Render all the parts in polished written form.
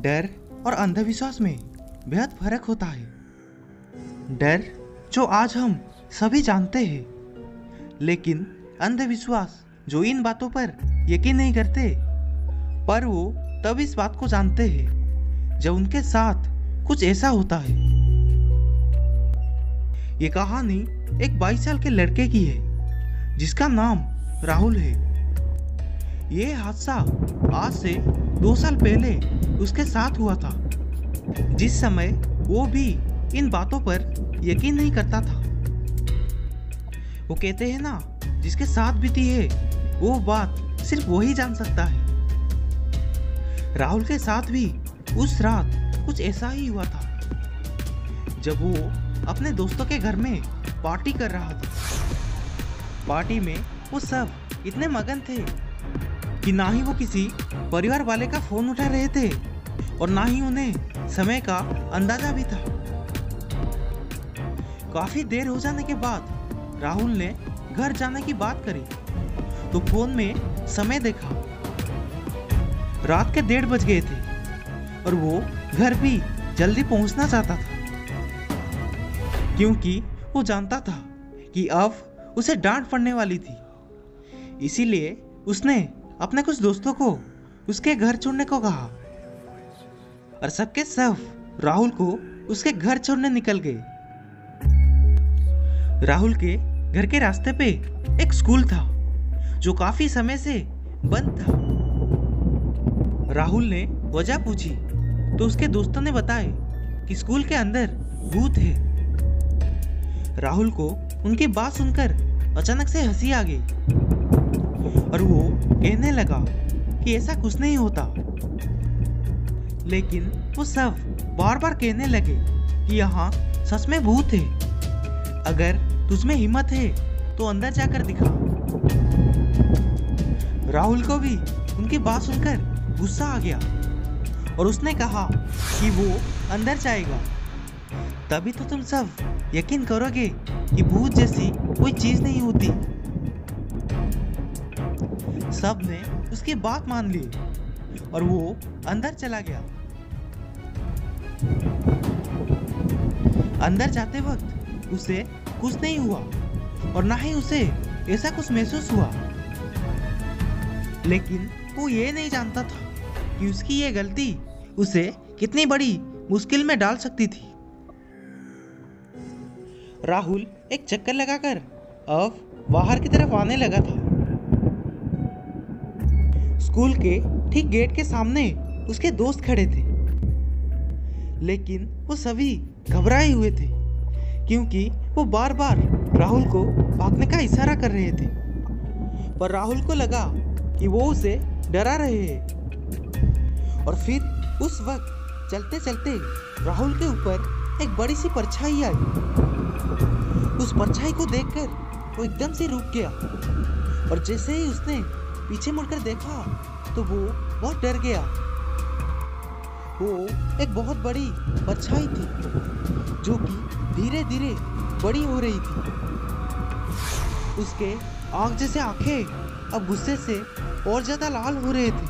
डर और अंधविश्वास में बेहद फर्क होता है। डर जो आज हम सभी जानते हैं, लेकिन अंधविश्वास जो इन बातों पर यकीन नहीं करते, पर वो तब इस बात को जानते हैं जब उनके साथ कुछ ऐसा होता है। ये कहानी एक 22 साल के लड़के की है जिसका नाम राहुल है। ये हादसा आज से 2 साल पहले उसके साथ हुआ था, जिस समय वो भी इन बातों पर यकीन नहीं करता था। वो कहते हैं ना, जिसके साथ बीती है वो बात सिर्फ वही जान सकता है। राहुल के साथ भी उस रात कुछ ऐसा ही हुआ था जब वो अपने दोस्तों के घर में पार्टी कर रहा था। पार्टी में वो सब इतने मगन थे कि ना ही वो किसी परिवार वाले का फोन उठा रहे थे और ना ही उन्हें समय का अंदाजा भी था। काफी देर हो जाने के बाद राहुल ने घर जाने की बात करी तो फोन में समय देखा। रात के 1:30 बज गए थे और वो घर भी जल्दी पहुंचना चाहता था, क्योंकि वो जानता था कि अब उसे डांट पड़ने वाली थी। इसीलिए उसने अपने कुछ दोस्तों को उसके घर छोड़ने को कहा और सबके सब राहुल को उसके घर छोड़ने निकल गए। राहुल के घर के रास्ते पे एक स्कूल था जो काफी समय से बंद था। राहुल ने वजह पूछी तो उसके दोस्तों ने बताया कि स्कूल के अंदर भूत है। राहुल को उनकी बात सुनकर अचानक से हंसी आ गई और वो कहने लगा कि ऐसा कुछ नहीं होता, लेकिन वो सब बार बार कहने लगे कि यहाँ सच में भूत है। अगर तुझमें हिम्मत है तो अंदर जाकर दिखा। राहुल को भी उनकी बात सुनकर गुस्सा आ गया और उसने कहा कि वो अंदर जाएगा, तभी तो तुम सब यकीन करोगे कि भूत जैसी कोई चीज नहीं होती। सब ने उसकी बात मान ली और वो अंदर चला गया। अंदर जाते वक्त उसे कुछ नहीं हुआ और ना ही उसे ऐसा कुछ महसूस हुआ, लेकिन वो ये नहीं जानता था कि उसकी ये गलती उसे कितनी बड़ी मुश्किल में डाल सकती थी। राहुल एक चक्कर लगाकर अब बाहर की तरफ आने लगा था। स्कूल के ठीक गेट के सामने उसके दोस्त खड़े थे, लेकिन वो सभी घबराए हुए थे क्योंकि वो बार बार राहुल को भागने का इशारा कर रहे थे, पर राहुल को लगा कि वो उसे डरा रहे हैं। और फिर उस वक्त चलते चलते राहुल के ऊपर एक बड़ी सी परछाई आई। उस परछाई को देखकर वो एकदम से रुक गया और जैसे ही उसने पीछे मुड़कर देखा तो वो बहुत डर गया। वो एक बहुत बड़ी परछाई थी जो कि धीरे धीरे बड़ी हो रही थी। उसके आग जैसे आंखें अब गुस्से से और ज्यादा लाल हो रहे थे,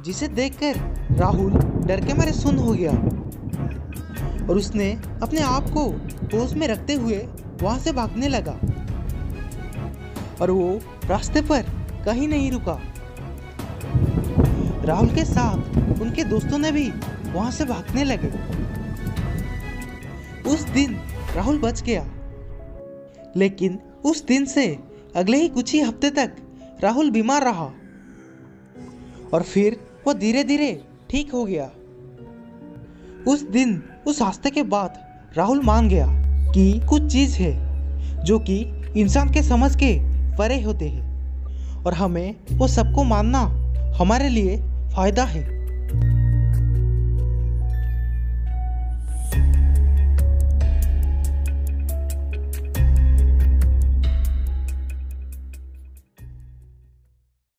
जिसे देखकर राहुल डर के मारे सुन्न हो गया और उसने अपने आप को होश में रखते हुए वहां से भागने लगा और वो रास्ते पर कहीं नहीं रुका। राहुल के साथ उनके दोस्तों ने भी वहां से भागने लगे। उस दिन राहुल बच गया, लेकिन उस दिन से अगले ही कुछ ही हफ्ते तक राहुल बीमार रहा और फिर वो धीरे धीरे ठीक हो गया। उस दिन उस हादसे के बाद राहुल मान गया कि कुछ चीज है जो कि इंसान के समझ के परे होते हैं और हमें वो सबको मानना हमारे लिए फायदा है।